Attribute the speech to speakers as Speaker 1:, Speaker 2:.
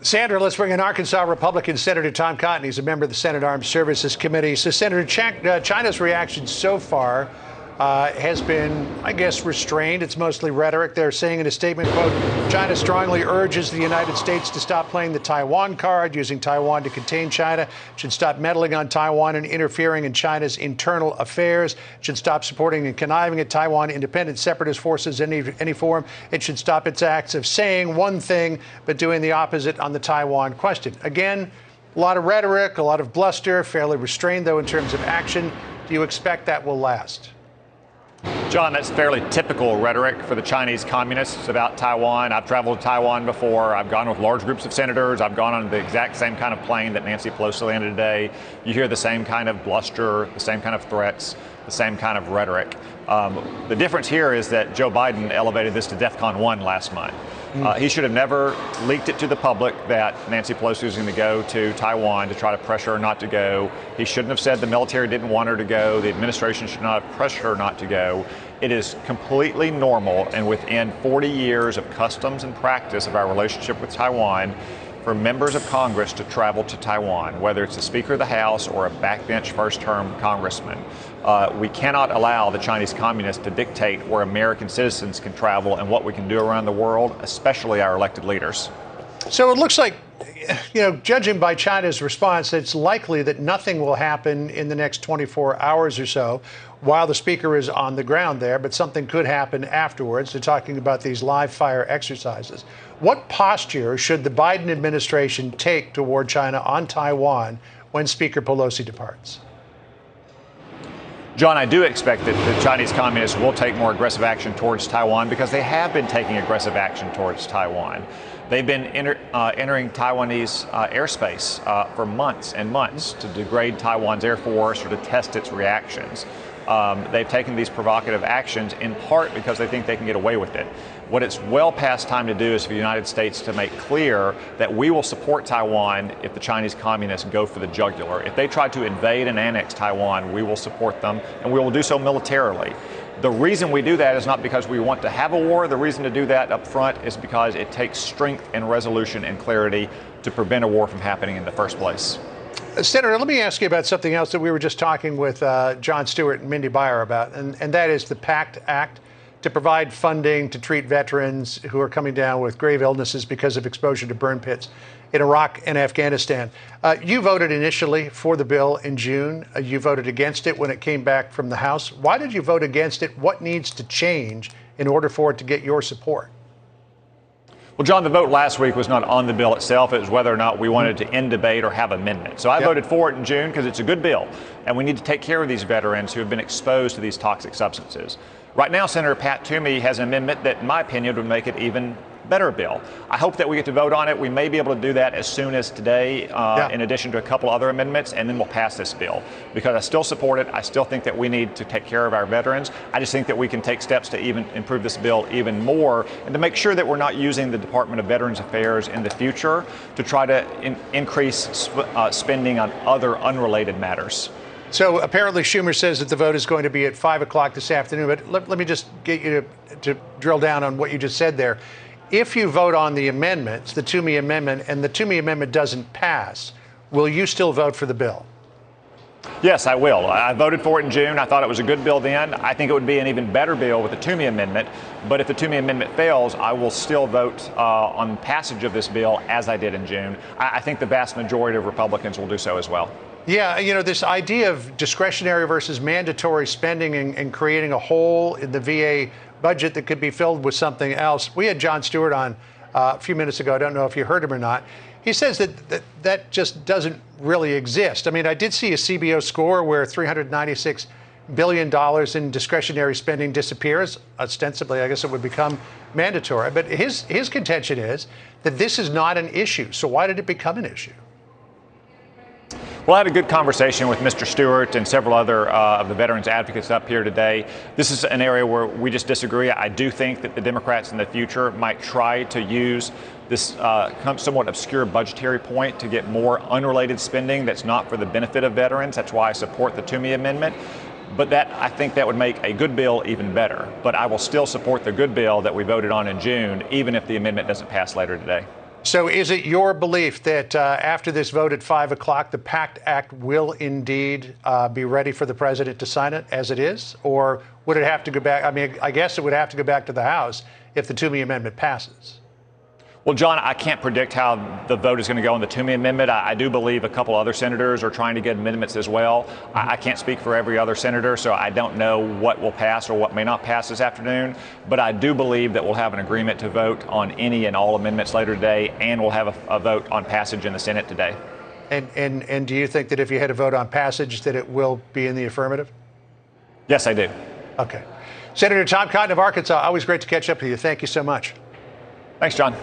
Speaker 1: Sandra, let's bring in Arkansas Republican Senator Tom Cotton. He's a member of the Senate Armed Services Committee. So, Senator, China's reaction so far has been, I guess, restrained. It's mostly rhetoric. They're saying in a statement, quote, China strongly urges the United States to stop playing the Taiwan card, using Taiwan to contain China, should stop meddling on Taiwan and interfering in China's internal affairs, should stop supporting and conniving at Taiwan independent separatist forces in any form. It should stop its acts of saying one thing but doing the opposite on the Taiwan question. Again, a lot of rhetoric, a lot of bluster, fairly restrained, though, in terms of action. Do you expect that will last?
Speaker 2: John, that's fairly typical rhetoric for the Chinese communists about Taiwan. I've traveled to Taiwan before. I've gone with large groups of senators. I've gone on the exact same kind of plane that Nancy Pelosi landed today. You hear the same kind of bluster, the same kind of threats, the same kind of rhetoric. The difference here is that Joe Biden elevated this to DEFCON 1 last month. He should have never leaked it to the public that Nancy Pelosi was going to go to Taiwan to try to pressure her not to go. He shouldn't have said the military didn't want her to go. The administration should not have pressured her not to go. It is completely normal and within 40 years of customs and practice of our relationship with Taiwan for members of Congress to travel to Taiwan, whether it's the Speaker of the House or a backbench first-term congressman. We cannot allow the Chinese communists to dictate where American citizens can travel and what we can do around the world, especially our elected leaders.
Speaker 1: So it looks like, judging by China's response, it's likely that nothing will happen in the next 24 hours or so while the speaker is on the ground there, but something could happen afterwards. They're talking about these live fire exercises. What posture should the Biden administration take toward China on Taiwan when Speaker Pelosi departs?
Speaker 2: John, I do expect that the Chinese communists will take more aggressive action towards Taiwan because they have been taking aggressive action towards Taiwan. They've been entering Taiwanese airspace for months and months to degrade Taiwan's Air Force or to test its reactions. They've taken these provocative actions in part because they think they can get away with it. What it's well past time to do is for the United States to make clear that we will support Taiwan if the Chinese communists go for the jugular. If they try to invade and annex Taiwan, we will support them, and we will do so militarily. The reason we do that is not because we want to have a war. The reason to do that up front is because it takes strength and resolution and clarity to prevent a war from happening in the first place.
Speaker 1: Senator, let me ask you about something else that we were just talking with Jon Stewart and Mindy Byer about, and that is the PACT Act to provide funding to treat veterans who are coming down with grave illnesses because of exposure to burn pits in Iraq and Afghanistan. You voted initially for the bill in June. You voted against it when it came back from the House. Why did you vote against it? What needs to change in order for it to get your support?
Speaker 2: Well, John, the vote last week was not on the bill itself. It was whether or not we wanted to end debate or have amendments. So I voted for it in June because it's a good bill, and we need to take care of these veterans who have been exposed to these toxic substances. Right now, Senator Pat Toomey has an amendment that, in my opinion, would make it even better bill. I hope that we get to vote on it. We may be able to do that as soon as today, in addition to a couple other amendments, and then we'll pass this bill. Because I still support it. I still think that we need to take care of our veterans. I just think that we can take steps to even improve this bill even more and to make sure that we're not using the Department of Veterans Affairs in the future to try to increase spending on other unrelated matters.
Speaker 1: So apparently Schumer says that the vote is going to be at 5 o'clock this afternoon. But let me just get you to drill down on what you just said there. If you vote on the amendments, the Toomey amendment, and the Toomey amendment doesn't pass, will you still vote for the bill?
Speaker 2: Yes, I will. I voted for it in June. I thought it was a good bill then. I think it would be an even better bill with the Toomey amendment. But if the Toomey amendment fails, I will still vote on passage of this bill as I did in June. I think the vast majority of Republicans will do so as well.
Speaker 1: Yeah, this idea of discretionary versus mandatory spending and creating a hole in the VA budget that could be filled with something else. We had Jon Stewart on a few minutes ago. I don't know if you heard him or not. He says that just doesn't really exist. I mean, I did see a CBO score where $396 billion in discretionary spending disappears. Ostensibly, I guess it would become mandatory. But his contention is that this is not an issue. So why did it become an issue?
Speaker 2: Well, I had a good conversation with Mr. Stewart and several other of the veterans advocates up here today. This is an area where we just disagree. I do think that the Democrats in the future might try to use this somewhat obscure budgetary point to get more unrelated spending that's not for the benefit of veterans. That's why I support the Toomey Amendment. But I think that would make a good bill even better. But I will still support the good bill that we voted on in June, even if the amendment doesn't pass later today.
Speaker 1: So is it your belief that after this vote at 5 o'clock, the PACT Act will indeed be ready for the president to sign it as it is? Or would it have to go back? I mean, I guess it would have to go back to the House if the Toomey Amendment passes.
Speaker 2: Well, John, I can't predict how the vote is going to go on the Toomey Amendment. I do believe a couple other senators are trying to get amendments as well. I can't speak for every other senator, so I don't know what will pass or what may not pass this afternoon. But I do believe that we'll have an agreement to vote on any and all amendments later today, and we'll have a vote on passage in the Senate today.
Speaker 1: And do you think that if you had a vote on passage, that it will be in the affirmative?
Speaker 2: Yes, I do.
Speaker 1: Okay. Senator Tom Cotton of Arkansas, always great to catch up with you. Thank you so much.
Speaker 2: Thanks, John.